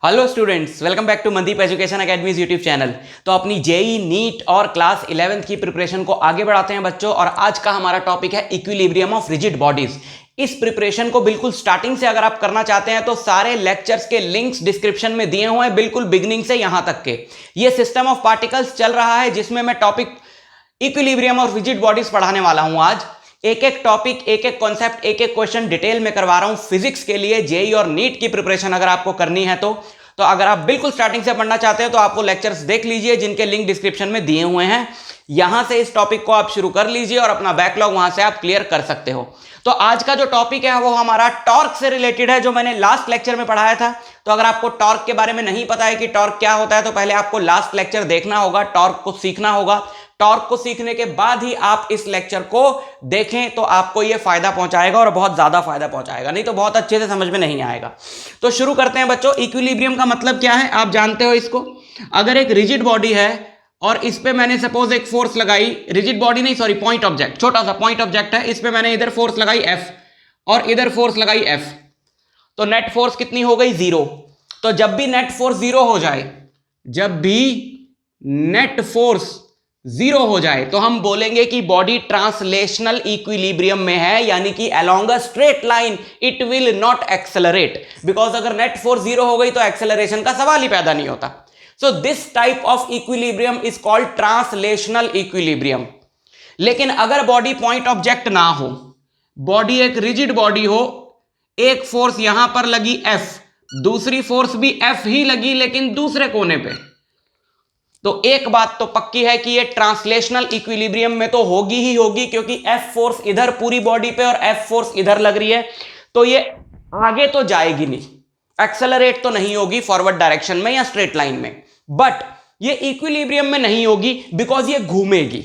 Hello students, welcome back to Mandeep education academies YouTube channel. तो अपनी JEE NEET और class 11th की preparation को आगे बढ़ाते हैं बच्चों। और आज का हमारा टॉपिक है इक्विलिब्रियम ऑफ रिजिड बॉडीज। इस प्रिपरेशन को बिल्कुल स्टार्टिंग से अगर आप करना चाहते हैं तो सारे लेक्चर्स के लिंक्स डिस्क्रिप्शन में दिए हुए हैं, बिल्कुल बिगिनिंग से यहां तक के। ये सिस्टम ऑफ पार्टिकल्स चल रहा है जिसमें मैं topic equilibrium of rigid bodies पढ़ाने वाला हूं। आज एक एक टॉपिक, एक एक कॉन्सेप्ट, एक एक क्वेश्चन डिटेल में करवा रहा हूं फिजिक्स के लिए। जेई और नीट की प्रिपरेशन अगर आपको करनी है तो अगर आप बिल्कुल स्टार्टिंग से पढ़ना चाहते हैं तो आपको लेक्चर्स देख लीजिए जिनके लिंक डिस्क्रिप्शन में दिए हुए हैं। यहां से इस टॉपिक को आप शुरू कर लीजिए और अपना बैकलॉग वहां से आप क्लियर कर सकते हो। तो आज का जो टॉपिक है वो हमारा टॉर्क से रिलेटेड है, जो मैंने लास्ट लेक्चर में पढ़ाया था। तो अगर आपको टॉर्क के बारे में नहीं पता है कि टॉर्क क्या होता है तो पहले आपको लास्ट लेक्चर देखना होगा, टॉर्क को सीखना होगा। टॉर्क को सीखने के बाद ही आप इस लेक्चर को देखें तो आपको यह फायदा पहुंचाएगा और बहुत ज्यादा फायदा पहुंचाएगा, नहीं तो बहुत अच्छे से समझ में नहीं आएगा। तो शुरू करते हैं बच्चों। इक्विलिब्रियम का मतलब क्या है आप जानते हो इसको। अगर एक रिजिड बॉडी है और इस पे मैंने सपोज एक फोर्स लगाई, रिजिड बॉडी नहीं सॉरी पॉइंट ऑब्जेक्ट, छोटा सा पॉइंट ऑब्जेक्ट है, इस पे मैंने इधर फोर्स लगाई F और इधर फोर्स लगाई F, तो नेट फोर्स कितनी हो गई? 0। तो जब भी नेट फोर्स 0 हो जाए, जब भी नेट फोर्स 0 हो जाए तो हम बोलेंगे कि बॉडी ट्रांसलेशनल इक्विलिब्रियम में है, यानी कि along a straight line it will not accelerate. Because अगर नेट फोर्स 0 हो गई तो एक्सेलरेशन का सवाल ही पैदा नहीं होता। So this type of equilibrium is called translational equilibrium. लेकिन अगर बॉडी पॉइंट ऑब्जेक्ट ना हो, बॉडी एक रिजिड बॉडी हो, एक फोर्स यहां पर लगी F, दूसरी फोर्स भी F ही लगी लेकिन दूसरे कोने पे, तो एक बात तो पक्की है कि ये ट्रांसलेशनल इक्विलिब्रियम में तो होगी ही होगी, क्योंकि F फोर्स इधर पूरी बॉडी पे और F फोर्स इधर लग रही है, तो ये आगे तो जाएगी नहीं, एक्सेलरेट तो नहीं होगी फॉरवर्ड डायरेक्शन में या स्ट्रेट लाइन में, बट ये इक्विलिब्रियम में नहीं होगी बिकॉज ये घूमेगी।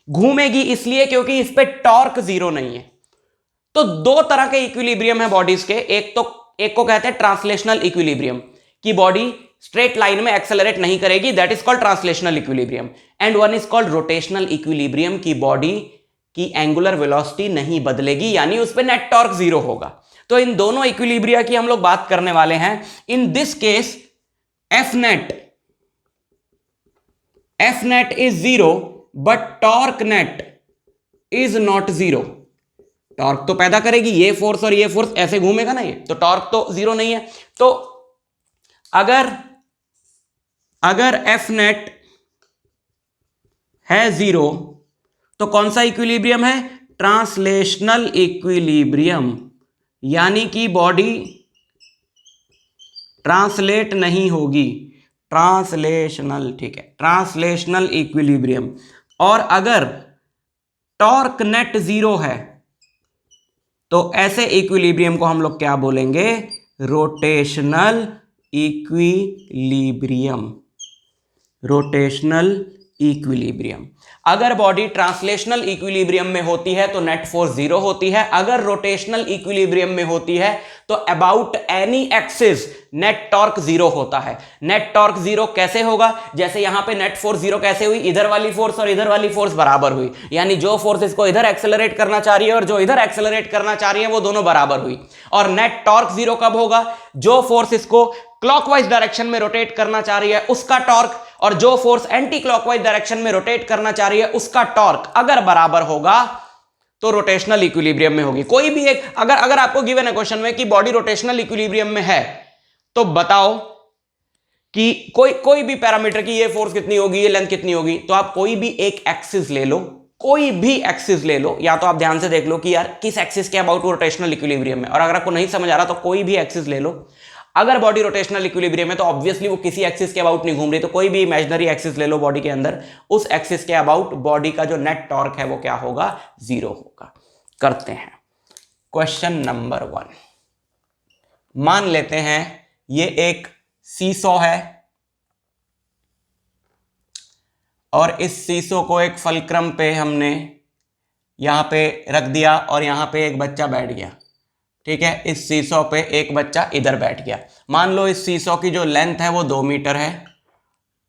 घूमेगी इसलिए क्योंकि इस पे टॉर्क 0 नहीं है। तो दो तरह के इक्विलिब्रियम है बॉडीज के। एक को कहते हैं ट्रांसलेशनल इक्विलिब्रियम, की बॉडी स्ट्रेट लाइन में एक्सेलरेट नहीं करेगी, that is called translational equilibrium. And one is called rotational equilibrium, की बॉडी की एंगुलर वेलोसिटी नहीं बदलेगी, यानी उस पे नेट टॉर्क 0 होगा। तो इन दोनों इक्विलिब्रिया की हम लोग बात करने वाले हैं। In this case F net is 0 but torque net is not 0। Torque तो पैदा करेगी, ये फोर्स और ये फोर्स ऐसे घूमेगा ना, ये तो टॉर्क तो 0 नहीं है। तो अगर एफ नेट है 0 तो कौन सा इक्विलिब्रियम है? ट्रांसलेशनल इक्विलिब्रियम, यानी कि बॉडी ट्रांसलेट नहीं होगी, ट्रांसलेशनल, ठीक है, ट्रांसलेशनल इक्विलिब्रियम। और अगर टॉर्क नेट 0 है तो ऐसे इक्विलिब्रियम को हम लोग क्या बोलेंगे? Rotational equilibrium. Rotational equilibrium. अगर बॉडी ट्रांसलेशनल इक्विलिब्रियम में होती है तो नेट फोर्स 0 होती है, अगर रोटेशनल इक्विलिब्रियम में होती है तो about any axis net torque 0 होता है। नेट टॉर्क 0 कैसे होगा? जैसे यहां पे नेट फोर्स 0 कैसे हुई? इधर वाली फोर्स और इधर वाली फोर्स बराबर हुई, यानी जो फोर्स इसको इधर एक्सेलरेट करना चाह रही है और जो इधर एक्सेलरेट करना चाह रही है वो दोनों बराबर हुई। और नेट टॉर्क 0 कब होगा? जो फोर्स इसको क्लॉकवाइज डायरेक्शन में रोटेट करना चाह रही है उसका टॉर्क, और जो फोर्स एंटी क्लॉकवाइज डायरेक्शन में रोटेट करना चाह रही है उसका टॉर्क अगर बराबर होगा तो रोटेशनल इक्विलिब्रियम में होगी। कोई भी एक अगर आपको गिवन है क्वेश्चन में कि बॉडी रोटेशनल इक्विलिब्रियम में है तो बताओ कि कोई भी पैरामीटर की ये फोर्स कितनी होगी, ये लेंथ कितनी होगी, तो आप कोई भी एक एक्सिस ले लो, कोई भी एक्सिस ले लो, या तो आप ध्यान से देख लो कि यार किस एक्सिस के अबाउट वो रोटेशनल इक्विलिब्रियम है, और अगर आपको नहीं समझ आ रहा तो कोई भी एक्सिस ले लो। अगर बॉडी रोटेशनल इक्विलिब्रियम है तो ऑब्वियसली वो किसी एक्सिस के अबाउट नहीं घूम रही, तो कोई भी इमेजिनरी एक्सिस ले लो बॉडी के अंदर, उस एक्सिस के अबाउट बॉडी का जो नेट टॉर्क है वो क्या होगा? 0 होगा। करते हैं क्वेश्चन नंबर 1। मान लेते हैं ये एक सीसॉ है और इस सीसॉ को एक फलक्रम पे हमने यहां पे रख दिया और यहां पे एक बच्चा बैठ गया, ठीक है। इस सीसॉ पे एक बच्चा इधर बैठ गया। मान लो इस सीसॉ की जो लेंथ है वो 2 मीटर है,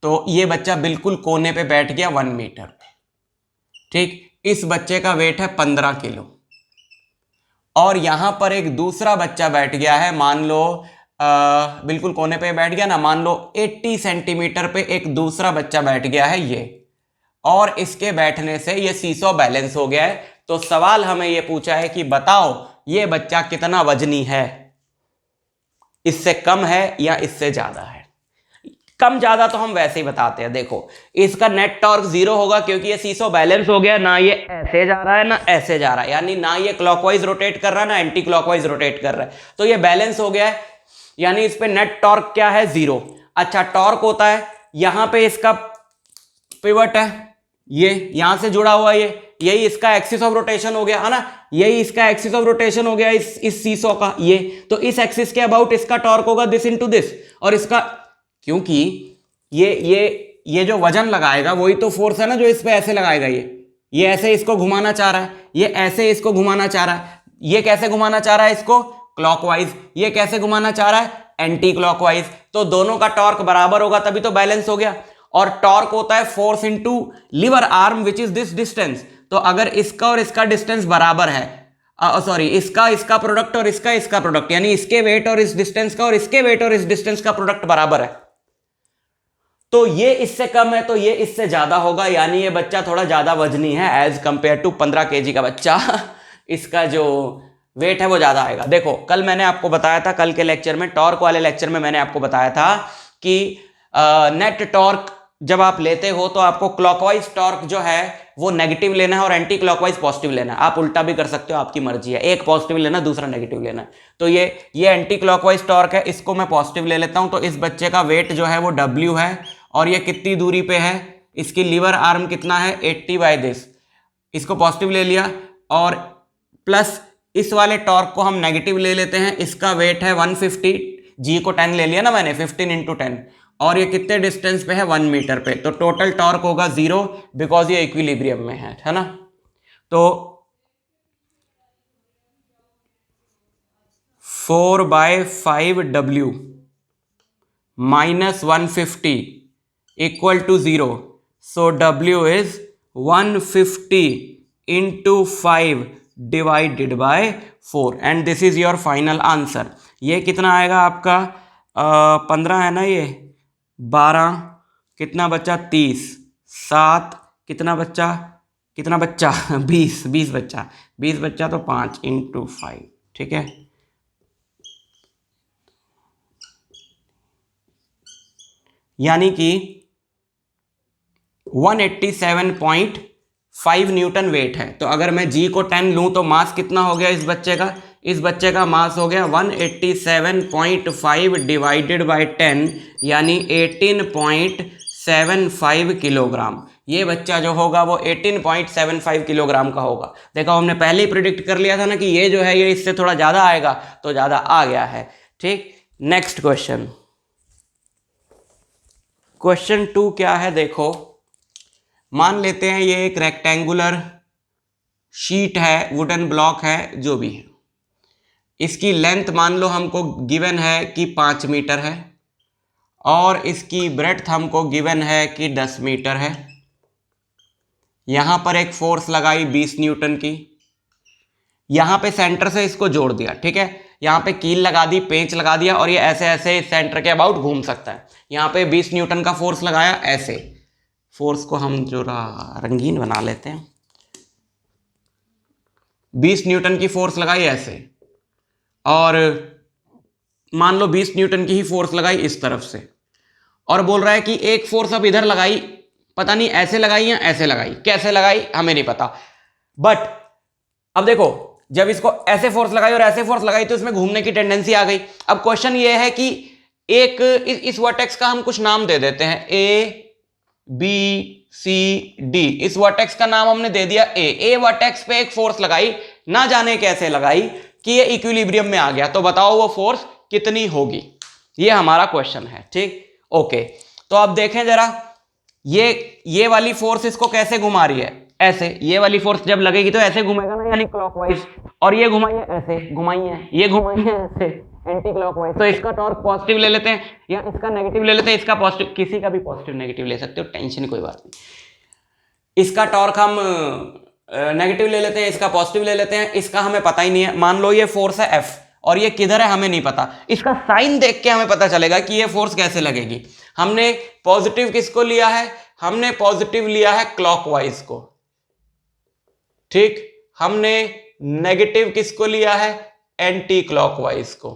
तो ये बच्चा बिल्कुल कोने पे बैठ गया 1 मीटर पे, ठीक। इस बच्चे का वेट है 15 किलो और यहां पर एक दूसरा बच्चा बैठ गया है, मान लो बिल्कुल कोने पे बैठ गया ना, मान लो 80 सेंटीमीटर पे एक दूसरा बच्चा बैठ गया है ये, और इसके बैठने से ये सीसॉ बैलेंस हो गया है। तो सवाल हमें ये पूछा है कि बताओ ये बच्चा कितना वजनी है, इससे कम है या इससे ज्यादा है। कम ज्यादा तो हम वैसे ही बताते हैं। देखो इसका नेट टॉर्क 0 होगा क्योंकि ये सीसॉ बैलेंस हो गया, ना ये ऐसे जा रहा है ना ऐसे जा रहा है, यानी ना ये क्लॉकवाइज रोटेट कर रहा है ना एंटी क्लॉकवाइज रोटेट कर रहा है, तो ये बैलेंस हो गया है, यानी इस पे नेट टॉर्क क्या है 0। अच्छा टॉर्क होता है, यहां पे इसका पिवट है, ये यहां से जुड़ा हुआ, ये यही इसका एक्सिस ऑफ रोटेशन हो गया है ना, यही इसका एक्सिस ऑफ रोटेशन हो गया इस सीसॉ का ये, तो इस एक्सिस के अबाउट इसका टॉर्क होगा दिस इनटू दिस, और इसका क्योंकि ये जो वजन लगाएगा वही तो फोर्स है ना जो इस पे ऐसे लगाएगा, ये ऐसे इसको घुमाना चाह रहा है, ये ऐसे इसको घुमाना चाह रहा है, ये कैसे घुमाना चाह रहा है इसको क्लॉकवाइज, ये कैसे घुमाना चाह रहा है एंटी क्लॉकवाइज, तो दोनों का टॉर्क बराबर होगा तभी तो बैलेंस हो गया। और टॉर्क होता है force into lever arm which is this distance, तो अगर इसका और इसका डिस्टेंस बराबर है, सॉरी इसका प्रोडक्ट और इसका प्रोडक्ट, यानी इसके वेट और इस डिस्टेंस का और इसके वेट और इस डिस्टेंस का प्रोडक्ट बराबर है, तो ये इससे कम है तो ये इससे ज्यादा होगा, यानी ये बच्चा थोड़ा ज्यादा वजनी है एज कंपेयर टू 15 केजी का बच्चा इसका जो वेट है वो ज्यादा आएगा। देखो कल मैंने आपको बताया था, कल के लेक्चर में टॉर्क वाले लेक्चर में मैंने आपको बताया था कि नेट टॉर्क जब आप लेते हो तो आपको क्लॉकवाइज टॉर्क जो है वो नेगेटिव लेना है और एंटी क्लॉकवाइज पॉजिटिव लेना है। आप उल्टा भी कर सकते हो, आपकी मर्जी है, एक पॉजिटिव लेना दूसरा नेगेटिव लेना है। तो ये एंटी क्लॉकवाइज टॉर्क है, इसको मैं पॉजिटिव ले लेता हूं, तो इस बच्चे का वेट जो है वो W है, और ये कितनी दूरी पे है, इसकी लीवर आर्म कितना है 80/this, इसको पॉजिटिव ले लिया, और प्लस इस वाले टॉर्क को हम नेगेटिव ले लेते हैं, इसका वेट है 150, जी को 10 ले लिया ना मैंने, 15 × 10, और ये कितने डिस्टेंस पे है 1 मीटर पे, तो टोटल टॉर्क होगा 0 बिकॉज ये इक्विलिब्रियम में है ना। तो 4/5W - 150 = 0, so W is 150 × 5 / 4 and this is your final answer। ये कितना आएगा आपका 15 है ना, ये 12 कितना बच्चा 30, 7 कितना बच्चा 20 बच्चा तो 5 × 5, ठीक है। यानी कि 187.5 न्यूटन वेट है। तो अगर मैं जी को 10 लूं तो मास कितना हो गया इस बच्चे का मास हो गया 187.5 / 10 यानी 18.75 किलोग्राम। ये बच्चा जो होगा वो 18.75 किलोग्राम का होगा। देखो हमने पहले ही प्रिडिक्ट कर लिया था ना कि ये जो है ये इससे थोड़ा ज़्यादा आएगा, तो ज़्यादा आ गया है, ठीक। नेक्स्ट क्वेश्चन 2 क्या है, देखो मान लेते हैं ये एक रेक्टेंगुलर शीट है, वुडन ब्लॉक है, जो भी है, इसकी लेंथ मान लो हमको गिवन है कि 5 मीटर है और इसकी ब्रेड्थ हमको गिवन है कि 10 मीटर है। यहां पर एक फोर्स लगाई 20 न्यूटन की, यहां पे सेंटर से इसको जोड़ दिया, ठीक है, यहां पे कील लगा दी, पेंच लगा दिया, और ये ऐसे ऐसे सेंटर के अबाउट घूम सकता है। यहां पे 20 न्यूटन का फोर्स लगाया, ऐसे फोर्स को हम जो रंगीन बना लेते हैं, 20 न्यूटन की फोर्स लगाई ऐसे, और मान लो 20 न्यूटन की ही फोर्स लगाई इस तरफ से, और बोल रहा है कि एक फोर्स अब इधर लगाई, पता नहीं ऐसे लगाई या ऐसे लगाई, कैसे लगाई हमें नहीं पता, बट अब देखो जब इसको ऐसे फोर्स लगाई और ऐसे फोर्स लगाई तो इसमें घूमने की टेंडेंसी आ गई। अब क्वेश्चन ये है कि एक इस वर्टेक्स का हम कुछ नाम दे देते हैं, ABCD, इस वर्टेक्स का नाम हमने दे दिया ए वर्टेक्स पे एक फोर्स लगाई, ना जाने कैसे लगाई कि ये इक्विलिब्रियम में आ गया, तो बताओ वो फोर्स कितनी होगी, ये हमारा क्वेश्चन है, ठीक। ओके, तो अब देखें जरा, ये वाली फोर्स इसको कैसे घुमा रही है, ऐसे, ये वाली फोर्स जब लगेगी तो ऐसे घूमेगा ना, यानी क्लॉकवाइज, और ये घुमाइए ऐसे, घुमाइए, ये घुमाइए ऐसे एंटी क्लॉकवाइज, तो इसका टॉर्क पॉजिटिव ले लेते हैं या इसका नेगेटिव ले लेते हैं, इसका पॉजिटिव, किसी का भी पॉजिटिव नेगेटिव ले सकते हो, टेंशन कोई बात नहीं। इसका टॉर्क हम नेगेटिव ले लेते हैं, इसका पॉजिटिव ले लेते हैं, इसका हमें पता ही नहीं है। मान लो ये फोर्स है F और ये किधर है हमें नहीं पता। इसका साइन देख के हमें पता चलेगा कि ये फोर्स कैसे लगेगी। हमने पॉजिटिव किसको लिया है, हमने पॉजिटिव लिया है क्लॉकवाइज को, ठीक। हमने नेगेटिव किसको लिया है, एंटी क्लॉकवाइज को।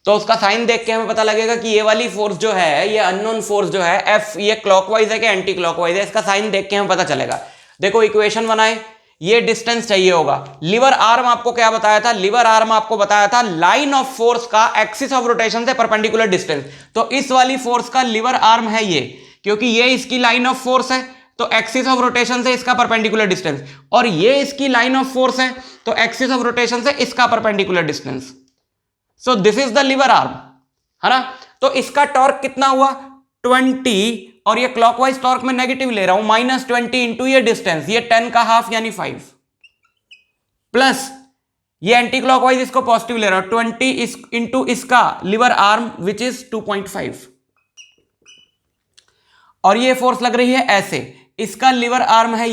तो उसका साइन देख के हमें पता लगेगा कि ये वाली फोर्स जो है, ये अननोन फोर्स जो है एफ, ये क्लॉकवाइज है कि एंटी क्लॉकवाइज है, इसका साइन देख के हमें पता चलेगा। देखो इक्वेशन बनाए, ये डिस्टेंस चाहिए होगा। लिवर आर्म आपको क्या बताया था, लिवर आर्म आपको बताया था लाइन ऑफ फोर्स का एक्सिस ऑफ रोटेशन से परपेंडिकुलर डिस्टेंस। तो इस वाली फोर्स का लिवर आर्म है ये, क्योंकि ये इसकी लाइन ऑफ फोर्स है, तो एक्सिस ऑफ रोटेशन से इसका परपेंडिकुलर डिस्टेंस, और ये इसकी लाइन ऑफ फोर्स है, तो एक्सिस ऑफ रोटेशन से इसका perpendicular distance. So this is the liver arm, है ना। तो इसका टॉर्क कितना हुआ 20, और ये क्लॉकवाइज टॉर्क में नेगेटिव ले रहा हूं, -20 इंटू ये डिस्टेंस, ये 10 का हाफ यानी 5, प्लस ये एंटी क्लॉकवाइज इसको पॉजिटिव ले रहा हूं 20 इंटू इसका लिवर आर्म विच इज 2.5, और ये फोर्स लग रही है ऐसे, इसका लिवर आर्म है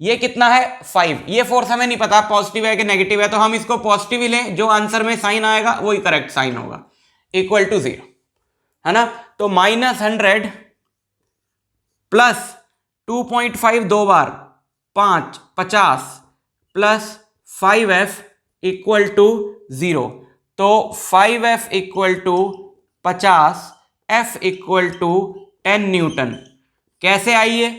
ये कितना है 5। ये फोर्स हमें नहीं पता पॉजिटिव है कि नेगेटिव है, तो हम इसको पॉजिटिव ही लें, जो आंसर में साइन आएगा वही करेक्ट साइन होगा, इक्वल टू 0, है ना। तो -100 प्लस 2.5 दो बार 5 50 प्लस 5f इक्वल टू 0। तो 5f equal to 50, f equal to 10 newton. कैसे आई ये,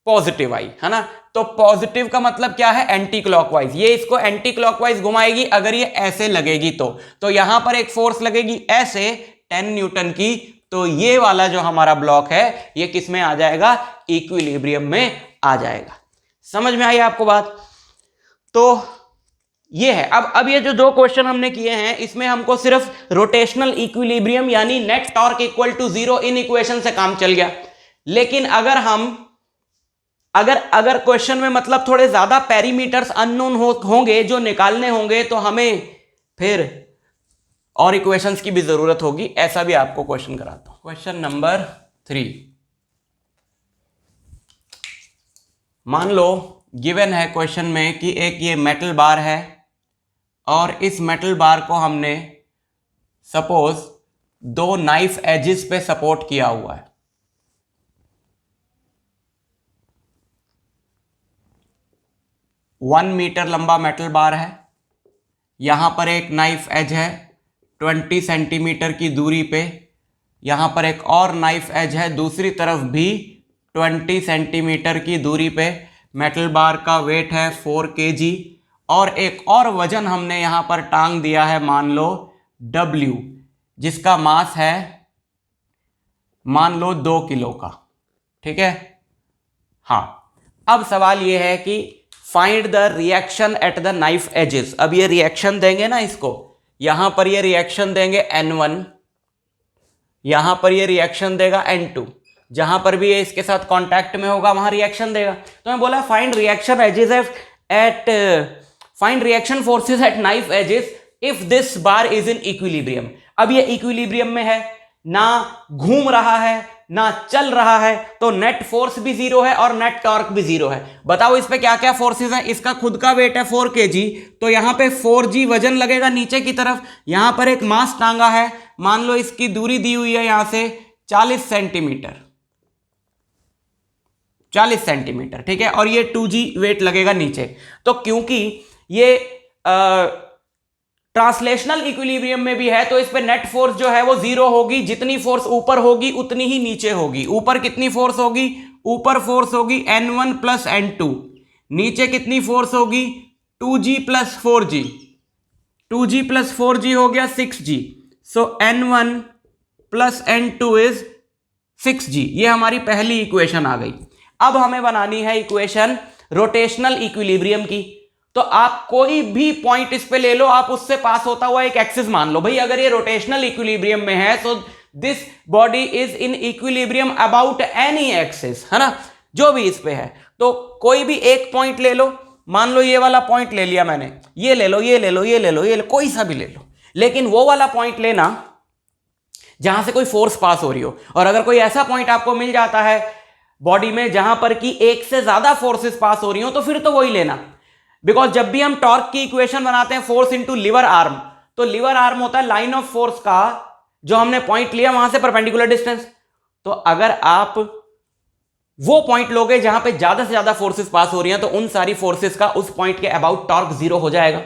पॉजिटिव आई, है ना। तो पॉजिटिव का मतलब क्या है, एंटी क्लॉकवाइज। ये इसको एंटी क्लॉकवाइज घुमाएगी अगर ये ऐसे लगेगी तो यहां पर एक फोर्स लगेगी ऐसे 10 न्यूटन की, तो ये वाला जो हमारा ब्लॉक है ये किस में आ जाएगा, इक्विलिब्रियम में आ जाएगा। समझ में आई आपको बात। तो ये है। अब ये जो 2 क्वेश्चन हमने किए हैं, इसमें हमको सिर्फ रोटेशनल इक्विलिब्रियम यानी नेट टॉर्क इक्वल टू 0 इन इक्वेशन से काम चल गया। लेकिन अगर हम अगर क्वेश्चन में मतलब थोड़े ज्यादा पैरामीटर्स अननोन होंगे जो निकालने होंगे, तो हमें फिर और इक्वेशंस की भी जरूरत होगी। ऐसा भी आपको क्वेश्चन कराता हूं। क्वेश्चन नंबर 3, मान लो गिवन है क्वेश्चन में कि एक ये मेटल बार है, और इस मेटल बार को हमने सपोज 2 नाइफ एजेस पे सपोर्ट किया हुआ है। वन मीटर लंबा मेटल बार है, यहां पर एक नाइफ एज है 20 सेंटीमीटर की दूरी पे, यहां पर एक और नाइफ एज है दूसरी तरफ भी 20 सेंटीमीटर की दूरी पे। मेटल बार का वेट है 4 kg, और एक और वजन हमने यहां पर टांग दिया है, मान लो W, जिसका मास है मान लो 2 किलो का, ठीक है। हाँ, अब सवाल यह है कि find the reaction at the knife edges. अब ये रिएक्शन देंगे ना इसको, यहां पर ये रिएक्शन देंगे N1, यहां पर ये रिएक्शन देगा N2, जहां पर भी ये इसके साथ कांटेक्ट में होगा वहां रिएक्शन देगा। तो मैं बोला find reaction edges at find reaction forces at knife edges if this bar is in equilibrium. अब ये इक्विलिब्रियम में है, ना घूम रहा है ना चल रहा है, तो नेट फोर्स भी 0 है और नेट टॉर्क भी 0 है। बताओ इस पे क्या क्या फोर्सेस हैं। इसका खुद का वेट है 4 kg, तो यहां पे 4g वजन लगेगा नीचे की तरफ। यहां पर एक मास टांगा है, मान लो इसकी दूरी दी हुई है यहां से 40 सेंटीमीटर, 40 सेंटीमीटर, ठीक है। और ये 2g वेट लगेगा नीचे। तो क्योंकि ये ट्रांसलेशनल इक्विलिब्रियम में भी है, तो इस पे नेट फोर्स जो है वो 0 होगी। जितनी फोर्स ऊपर होगी उतनी ही नीचे होगी। ऊपर कितनी फोर्स होगी, ऊपर फोर्स होगी N1 प्लस N2, नीचे कितनी फोर्स होगी 2g plus 4g, 2g plus 4g हो गया 6g। So N1 plus N2 is 6g। ये हमारी पहली इक्वेशन आ गई। अब हमें बनानी है इक्वेशन रोटेशनल इक्विलिब्रियम की। तो आप कोई भी पॉइंट इस पे ले लो, आप उससे पास होता हुआ एक एक्सिस मान लो। भाई अगर ये रोटेशनल इक्विलिब्रियम में है तो this body is in equilibrium about any axis, है ना, जो भी इस पे है। तो कोई भी एक पॉइंट ले लो, मान लो ये वाला पॉइंट ले लिया मैंने, ये ले लो, ये ले लो, ये ले लो, ये ले, कोई सा भी ले लो, लेकिन वो वाला पॉइंट लेना जहां से कोई फोर्स पास हो रही हो। और अगर कोई ऐसा पॉइंट आपको मिल जाता है बॉडी में जहां पर कि एक से ज्यादा फोर्सेस पास हो रही हो, तो फिर तो वही लेना। बिकॉज जब भी हम टॉर्क की इक्वेशन बनाते हैं फोर्स इंटू लीवर आर्म, तो लीवर आर्म होता है लाइन ऑफ फोर्स का जो हमने पॉइंट लिया वहां से परपेंडिकुलर डिस्टेंस। तो अगर आप वो पॉइंट लोगे जहां पे ज्यादा से ज्यादा फोर्सेस पास हो रही हैं, तो उन सारी फोर्सेस का उस पॉइंट के अबाउट टॉर्क जीरो हो जाएगा,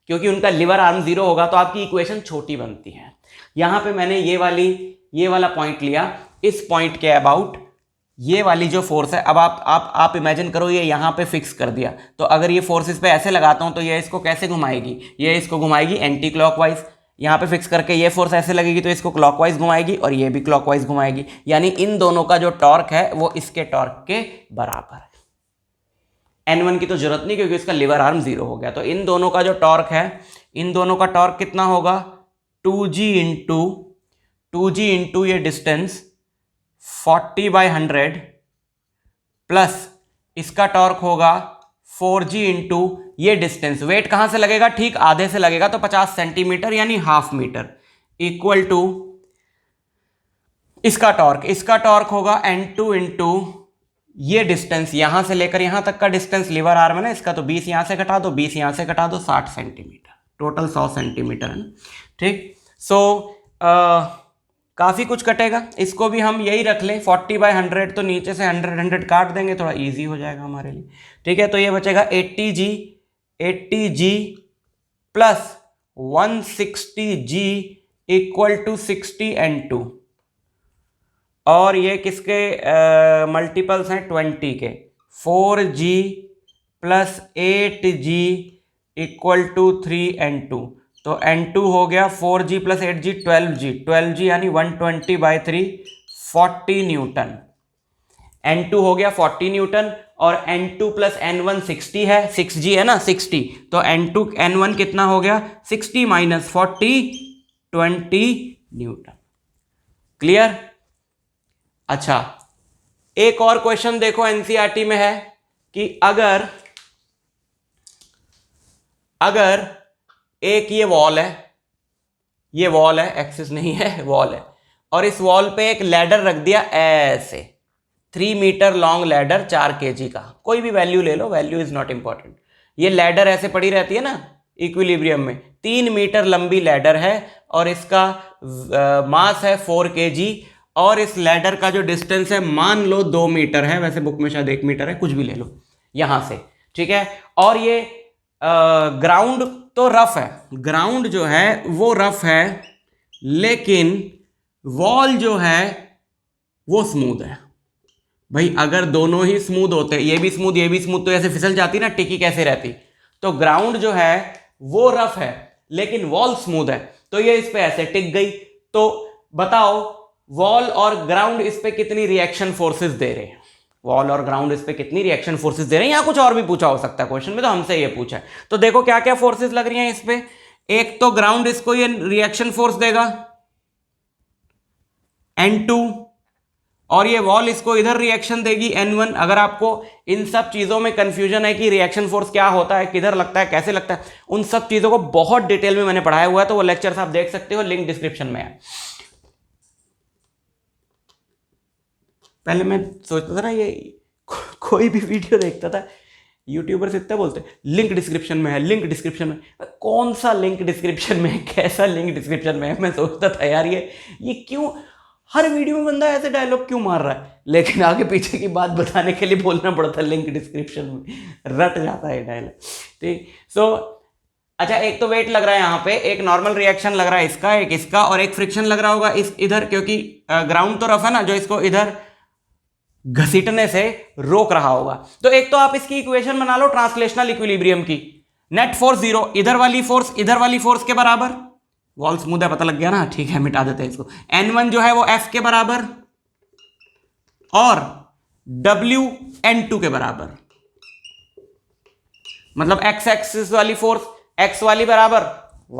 क्योंकि उनका लीवर आर्म जीरो होगा। तो आपकी इक्वेशन छोटी बनती है। यहां पे मैंने ये वाला पॉइंट लिया, इस पॉइंट के अबाउट ये वाली जो फोर्स है, अब आप इमेजिन करो ये यहां पे फिक्स कर दिया, तो अगर ये फोर्स इस पे ऐसे लगाता हूं तो ये इसको कैसे घुमाएगी, ये इसको घुमाएगी एंटी क्लॉकवाइज। यहां पे फिक्स करके ये फोर्स ऐसे लगेगी तो इसको क्लॉकवाइज घुमाएगी और ये भी क्लॉकवाइज घुमाएगी, यानी इन दोनों का जो टॉर्क है वो इसके टॉर्क के बराबर है। N1 की तो जरूरत नहीं क्योंकि इसका लीवर आर्म जीरो हो गया। तो इन दोनों का जो टॉर्क है, इन दोनों का टॉर्क कितना होगा, 2G इंटू ये डिस्टेंस 40/100 प्लस इसका टॉर्क होगा 4G इंटू ये डिस्टेंस। वेट कहां से लगेगा, ठीक आधे से लगेगा, तो 50 सेंटीमीटर यानी हाफ मीटर, इक्वल टू इसका टॉर्क होगा N2 इंटू ये डिस्टेंस यहां से लेकर यहां तक का डिस्टेंस लीवर आर्म है ना इसका, तो 20 यहां से घटा दो, 20 यहां से घटा दो, 60 सेंटीमीटर, टोटल 100 सेंटीमीटर है ना। ठीक, सो काफी कुछ कटेगा, इसको भी हम यही रख लें 40/100, तो नीचे से 100 काट देंगे, थोड़ा इजी हो जाएगा हमारे लिए। ठीक है, तो ये बचेगा 80G plus 160G equal to 60N2, और ये किसके मल्टीपल्स हैं, 20 के। 4G plus 8G equal to 3N2, तो N2 हो गया 4G प्लस 8G 12G यानी 120/3 40 न्यूटन। N2 हो गया 40 न्यूटन और N2 प्लस N1 60 है, 6G है ना 60, तो N1 कितना हो गया 60 माइनस 40 20 न्यूटन। क्लियर? अच्छा, एक और क्वेश्चन देखो एनसीईआरटी में है कि अगर एक ये वॉल है, एक्सिस नहीं है, वॉल है, और इस वॉल पे एक लैडर रख दिया ऐसे, 3 मीटर लॉन्ग लैडर 4 kg का, कोई भी वैल्यू ले लो, वैल्यू इज नॉट इंपॉर्टेंट। ये लैडर ऐसे पड़ी रहती है ना इक्विलिब्रियम में, 3 मीटर लंबी लैडर है और इसका मास है 4 kg, और इस लैडर का जो डिस्टेंस है मान लो 2 मीटर है, वैसे बुक में शायद 1 मीटर है, कुछ भी ले लो यहां से। ठीक है, और ये ग्राउंड तो रफ है, ग्राउंड जो है वो रफ है, लेकिन वॉल जो है वो स्मूथ है। भाई अगर दोनों ही स्मूथ होते, ये भी स्मूथ, तो ऐसे फिसल जाती ना, टिकी कैसे रहती। तो ग्राउंड जो है वो रफ है लेकिन वॉल स्मूथ है, तो ये इस पे ऐसे टिक गई। तो बताओ वॉल और ग्राउंड इस पे कितनी रिएक्शन फोर्सेस दे रहे हैं, वॉल और ग्राउंड इस पे कितनी रिएक्शन फोर्सेस दे रहे हैं, या कुछ और भी पूछा हो सकता है क्वेश्चन में, तो हमसे ये पूछा है। तो देखो क्या क्या फोर्सेस लग रही हैं इस पे। एक तो ग्राउंड इसको ये रिएक्शन फोर्स देगा N2, और ये वॉल इसको इधर रिएक्शन देगी N1। अगर आपको इन सब चीजों में कंफ्यूजन है कि रिएक्शन फोर्स क्या होता है, किधर लगता है, कैसे लगता है, उन सब चीजों को बहुत डिटेल में मैंने पढ़ाया हुआ है, तो वो लेक्चर्स आप देख सकते हो, लिंक डिस्क्रिप्शन में है। पहले मैं सोचता था ना, ये कोई भी वीडियो देखता था, यूट्यूबर्स इतना बोलते लिंक डिस्क्रिप्शन में है, लिंक डिस्क्रिप्शन में, कौन सा लिंक डिस्क्रिप्शन में है, कैसा लिंक डिस्क्रिप्शन में है। मैं सोचता था यार ये क्यों हर वीडियो में बंदा ऐसे डायलॉग क्यों मार रहा है, लेकिन आगे पीछे की बात बताने के लिए बोलना पड़ता है लिंक डिस्क्रिप्शन में, रट जाता है डायलॉग। ठीक, सो अच्छा, एक तो वेट लग रहा है यहाँ पे, एक नॉर्मल रिएक्शन लग रहा है इसका, एक इसका, और एक फ्रिक्शन लग रहा होगा इस इधर, क्योंकि ग्राउंड तो रफ है ना, जो इसको इधर घसीटने से रोक रहा होगा। तो एक तो आप इसकी इक्वेशन बना लो ट्रांसलेशनल इक्विलिब्रियम की, नेट फोर्स जीरो, इधर वाली फोर्स के बराबर, वॉल स्मूथ है पता लग गया ना, ठीक है मिटा देते हैं इसको। N1 जो है वो F के बराबर और W N2 के बराबर, मतलब X एक्सिस वाली फोर्स X वाली बराबर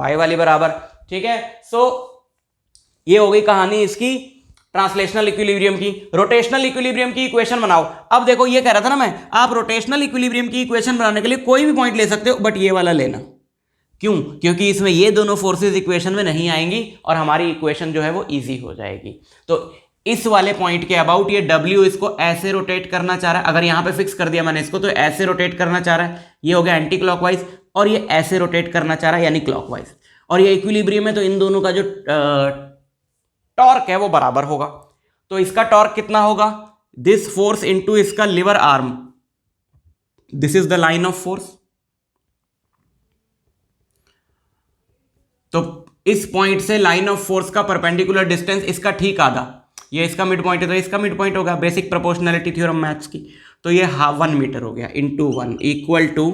Y वाली बराबर। ठीक है, सो ये हो गई कहानी इसकी ट्रांसलेशनल इक्विलिब्रियम की। रोटेशनल इक्विलिब्रियम की इक्वेशन बनाओ। अब देखो ये कह रहा था ना मैं, आप रोटेशनल इक्विलिब्रियम की इक्वेशन बनाने के लिए कोई भी पॉइंट ले सकते हो, बट ये वाला लेना। क्यों? क्योंकि इसमें ये दोनों फोर्सेस इक्वेशन में नहीं आएंगी और हमारी इक्वेशन जो है वो इजी हो जाएगी। तो इस वाले पॉइंट के अबाउट ये W इसको ऐसे रोटेट करना चाह रहा है, अगर यहां पे फिक्स कर दिया मैंने इसको तो ऐसे रोटेट करना चाह रहा है, ये हो गया एंटी क्लॉकवाइज, और ये ऐसे रोटेट करना चाह रहा है यानी क्लॉकवाइज, और ये इक्विलिब्रियम है तो इन दोनों का जो टॉर्क है वो बराबर होगा। तो इसका टॉर्क कितना होगा, दिस फोर्स इनटू इसका liver arm, this is the line of force. तो इस पॉइंट से लाइन ऑफ फोर्स का परपेंडिकुलर डिस्टेंस इसका ठीक आधा, ये इसका मिड पॉइंट है तो इसका मिड पॉइंट होगा, बेसिक प्रोपोर्शनैलिटी थ्योरम मैथ्स की। तो ये 1 मीटर हो गया इंटू 1 इक्वल टू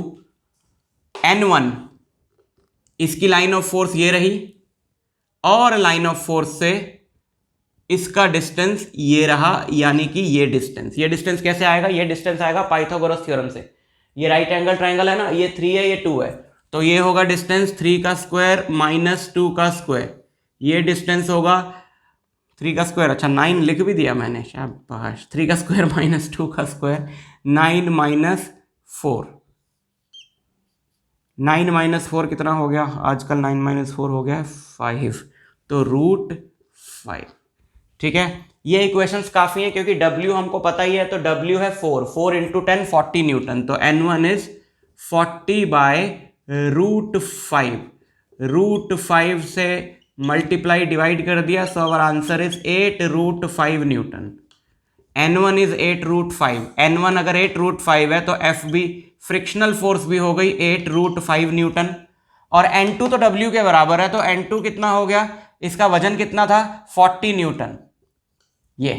N1, इसकी लाइन ऑफ फोर्स ये रही, और लाइन ऑफ फोर्स से इसका डिस्टेंस ये रहा, यानी कि ये डिस्टेंस कैसे आएगा, ये डिस्टेंस आएगा पाइथागोरस थ्योरम से। ये राइट एंगल ट्राइंगल है ना, ये 3 है ये 2 है, तो ये होगा डिस्टेंस 3 का स्क्वायर माइनस 2 का स्क्वायर, ये डिस्टेंस होगा 3 का स्क्वायर, अच्छा 9 लिख भी दिया मैंने, शाबाश, 3 का स्क्वायर माइनस 2 का स्क्वायर, 9 माइनस 4, 9 माइनस 4 कितना हो गया, आजकल 9 माइनस 4 हो गया 5, तो √5। ठीक है, ये इक्वेशंस काफी हैं क्योंकि W हमको पता ही है, तो W है 4 इंटू 10 40 न्यूटन, तो N1 इज 40 बाय √5, √5 से मल्टीप्लाई डिवाइड कर दिया, so our answer is 8 √5 newton. N1 is 8 √5, N1 अगर 8 √5 है तो FB फ्रिक्शनल फोर्स भी हो गई 8 √5 न्यूटन, और N2 तो W के बराबर है, तो N2 कितना हो गया, इसका वजन कितना था 40 न्यूटन। ये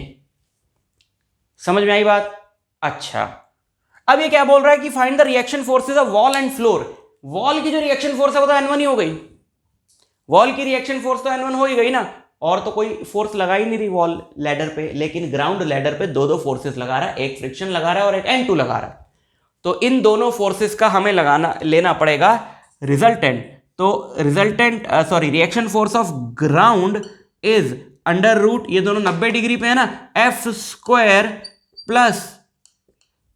समझ में आई बात। अच्छा, अब ये क्या बोल रहा है कि find the reaction forces of wall and floor. Wall की जो रिएक्शन फोर्स है वो तो N1 ही हो गई, वॉल की रिएक्शन फोर्स तो N1 हो ही गई ना, और तो कोई फोर्स लगा ही नहीं रही वॉल लैडर पे, लेकिन ग्राउंड लैडर पे दो फोर्सेस लगा रहा है, एक फ्रिक्शन लगा रहा है और एक N2 लगा रहा है। तो इन दोनों फोर्सेस का हमें लेना पड़ेगा रिजल्टेंट। तो reaction force of ground is under root, ये दोनों 90 डिग्री पे है ना, F² plus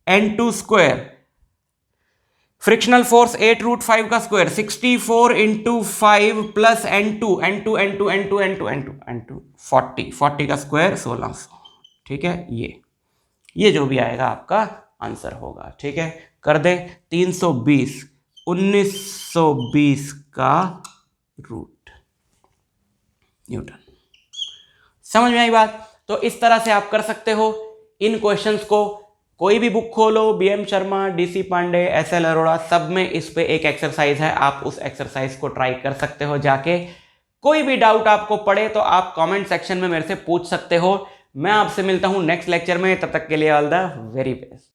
N2 square, frictional force 8 √5 का स्क्वायर 64 इंटू 5 प्लस N2 40 का स्क्वायर 1600। ठीक है, ये जो भी आएगा आपका आंसर होगा। ठीक है, कर दे 320 1920 का रूट न्यूटन। समझ में आई बात। तो इस तरह से आप कर सकते हो इन क्वेश्चंस को, कोई भी बुक खोलो, BM Sharma, DC Pandey, SL Arora, सब में इस पे एक एक्सरसाइज है, आप उस एक्सरसाइज को ट्राई कर सकते हो जाके। कोई भी डाउट आपको पड़े तो आप कमेंट सेक्शन में मेरे से पूछ सकते हो। मैं आपसे मिलता हूं नेक्स्ट लेक्चर में, तब तक के लिए ऑल द वेरी बेस्ट।